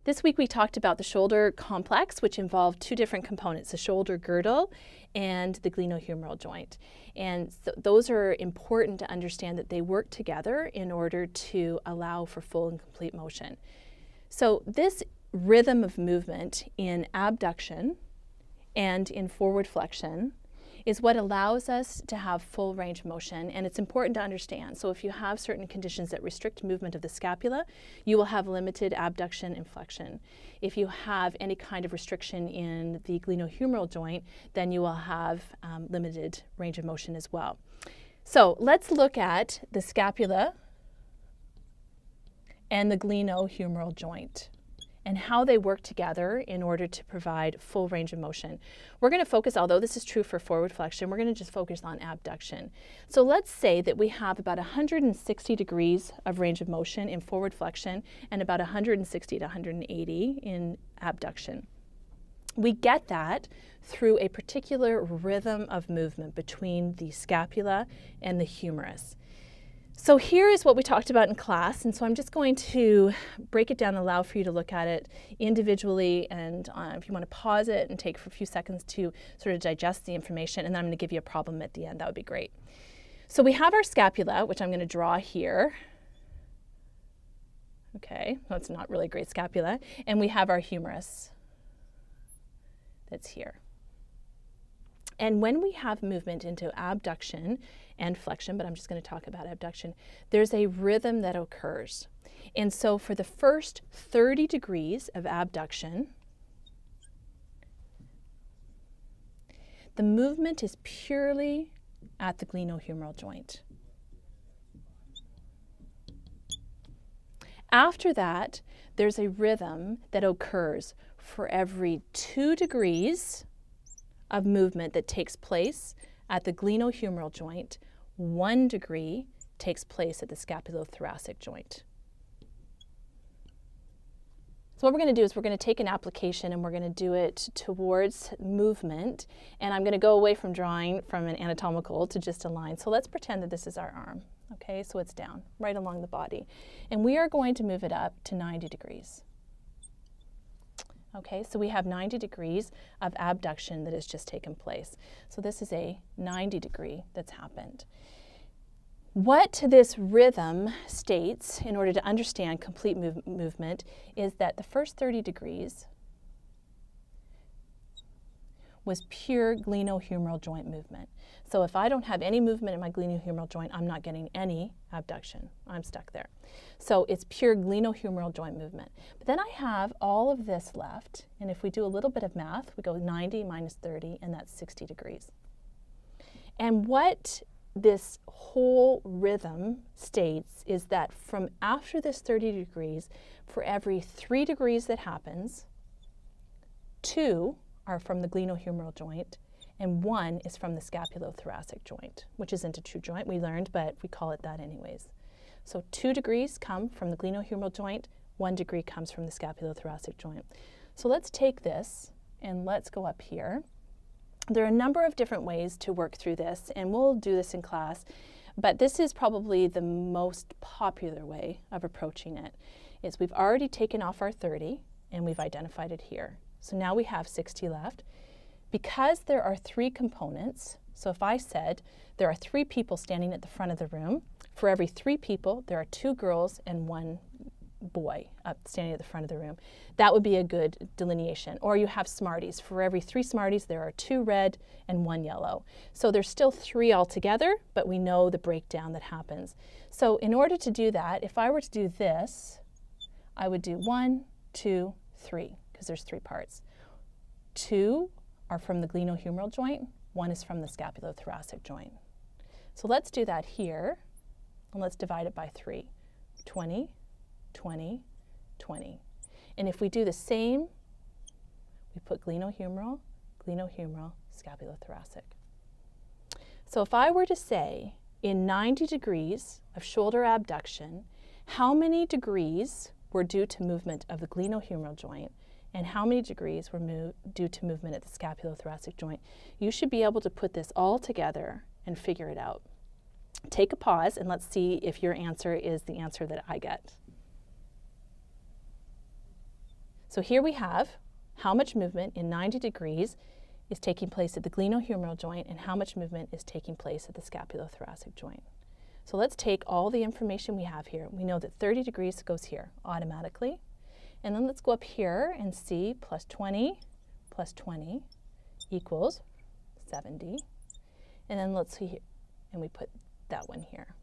This week we talked about the shoulder complex, which involved two different components, the shoulder girdle and the glenohumeral joint. And those are important to understand that they work together in order to allow for full and complete motion. So this rhythm of movement in abduction and in forward flexion is what allows us to have full range of motion, and it's important to understand. So if you have certain conditions that restrict movement of the scapula, you will have limited abduction and flexion. If you have any kind of restriction in the glenohumeral joint, then you will have limited range of motion as well. So let's look at the scapula and the glenohumeral joint and how they work together in order to provide full range of motion. We're going to focus, although this is true for forward flexion, we're going to just focus on abduction. So let's say that we have about 160 degrees of range of motion in forward flexion and about 160 to 180 in abduction. We get that through a particular rhythm of movement between the scapula and the humerus. So here is what we talked about in class, and so I'm just going to break it down and allow for you to look at it individually, and if you want to pause it and take for a few seconds to sort of digest the information, and then I'm going to give you a problem at the end. That would be great. So we have our scapula, which I'm going to draw here. Okay, well, it's not really a great scapula. And we have our humerus that's here. And when we have movement into abduction and flexion, but I'm just going to talk about abduction, there's a rhythm that occurs. And so for the first 30 degrees of abduction, the movement is purely at the glenohumeral joint. After that, there's a rhythm that occurs for every 2 degrees of movement that takes place at the glenohumeral joint. 1 degree takes place at the scapulothoracic joint. So what we're going to do is we're going to take an application and we're going to do it towards movement, and I'm going to go away from drawing from an anatomical to just a line. So let's pretend that this is our arm. Okay, so it's down right along the body, and we are going to move it up to 90 degrees. Okay, so we have 90 degrees of abduction that has just taken place. So this is a 90 degree that's happened. What this rhythm states, in order to understand complete movement, is that the first 30 degrees was pure glenohumeral joint movement. So if I don't have any movement in my glenohumeral joint, I'm not getting any abduction. I'm stuck there. So it's pure glenohumeral joint movement. But then I have all of this left, and if we do a little bit of math, we go 90 minus 30, and that's 60 degrees. And what this whole rhythm states is that from after this 30 degrees, for every 3 degrees that happens, 2 are from the glenohumeral joint, and 1 is from the scapulothoracic joint, which isn't a true joint, we learned, but we call it that anyways. So 2 degrees come from the glenohumeral joint, 1 degree comes from the scapulothoracic joint. So let's take this and let's go up here. There are a number of different ways to work through this, and we'll do this in class, but this is probably the most popular way of approaching it. Is we've already taken off our 30 and we've identified it here. So now we have 60 left. Because there are 3 components, so if I said there are 3 people standing at the front of the room, for every 3 people, there are 2 girls and 1 boy up standing at the front of the room. That would be a good delineation. Or you have Smarties. For every 3 Smarties, there are 2 red and 1 yellow. So there's still 3 altogether, but we know the breakdown that happens. So in order to do that, if I were to do this, I would do 1, 2, 3, because there's 3 parts. 2 are from the glenohumeral joint, 1 is from the scapulothoracic joint. So let's do that here, and let's divide it by 3. 20, 20, 20. And if we do the same, we put glenohumeral, glenohumeral, scapulothoracic. So if I were to say, in 90 degrees of shoulder abduction, how many degrees were due to movement of the glenohumeral joint, and how many degrees were due to movement at the scapulothoracic joint, you should be able to put this all together and figure it out. Take a pause and let's see if your answer is the answer that I get. So here we have how much movement in 90 degrees is taking place at the glenohumeral joint and how much movement is taking place at the scapulothoracic joint. So let's take all the information we have here. We know that 30 degrees goes here automatically. And then let's go up here and see plus 20 equals 70. And then let's see here, and we put that one here.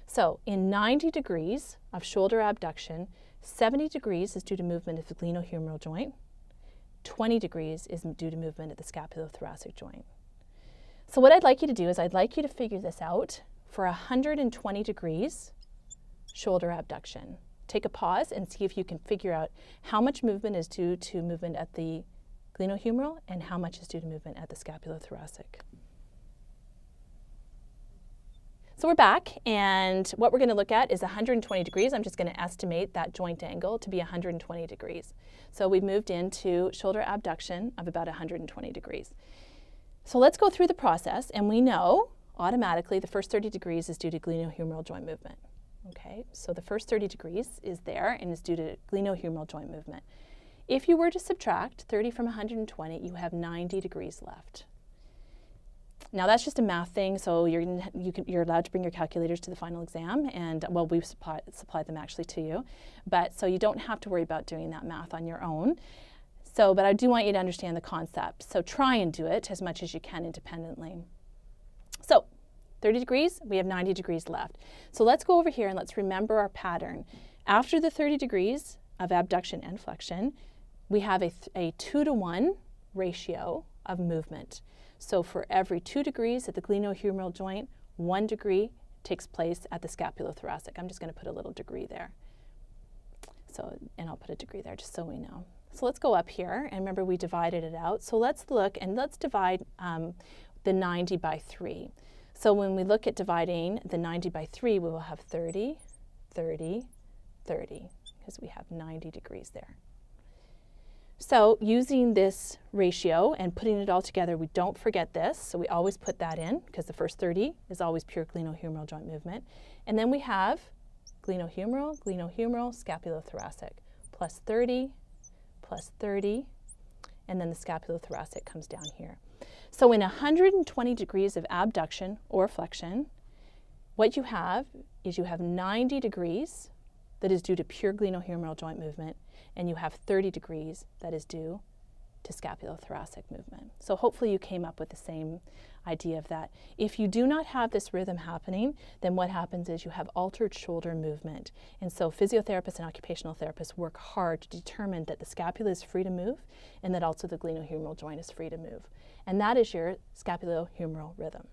So in 90 degrees of shoulder abduction, 70 degrees is due to movement at the glenohumeral joint. 20 degrees is due to movement at the scapulothoracic joint. So what I'd like you to do is I'd like you to figure this out for 120 degrees shoulder abduction. Take a pause and see if you can figure out how much movement is due to movement at the glenohumeral and how much is due to movement at the scapulothoracic. So we're back, and what we're going to look at is 120 degrees. I'm just going to estimate that joint angle to be 120 degrees. So we've moved into shoulder abduction of about 120 degrees. So let's go through the process, and we know automatically the first 30 degrees is due to glenohumeral joint movement. Okay, so the first 30 degrees is there and is due to glenohumeral joint movement. If you were to subtract 30 from 120, you have 90 degrees left. Now that's just a math thing, so you're allowed to bring your calculators to the final exam, and well, we've supplied them actually to you, but so you don't have to worry about doing that math on your own. So, but I do want you to understand the concept. So try and do it as much as you can independently. So 30 degrees, we have 90 degrees left. So let's go over here and let's remember our pattern. After the 30 degrees of abduction and flexion, we have a 2-to-1 ratio of movement. So for every 2 degrees at the glenohumeral joint, 1 degree takes place at the scapulothoracic. I'm just going to put a little degree there. So, and I'll put a degree there just so we know. So let's go up here, and remember we divided it out. So let's look and let's divide the 90 by 3. So when we look at dividing the 90 by 3, we will have 30, 30, 30, because we have 90 degrees there. So using this ratio and putting it all together, we don't forget this, so we always put that in, because the first 30 is always pure glenohumeral joint movement. And then we have glenohumeral, glenohumeral, scapulothoracic, plus 30, and then the scapulothoracic comes down here. So in 120 degrees of abduction or flexion, what you have is you have 90 degrees that is due to pure glenohumeral joint movement, and you have 30 degrees that is due to scapulothoracic movement. So hopefully you came up with the same idea of that. If you do not have this rhythm happening, then what happens is you have altered shoulder movement. And so physiotherapists and occupational therapists work hard to determine that the scapula is free to move and that also the glenohumeral joint is free to move. And that is your scapulohumeral rhythm.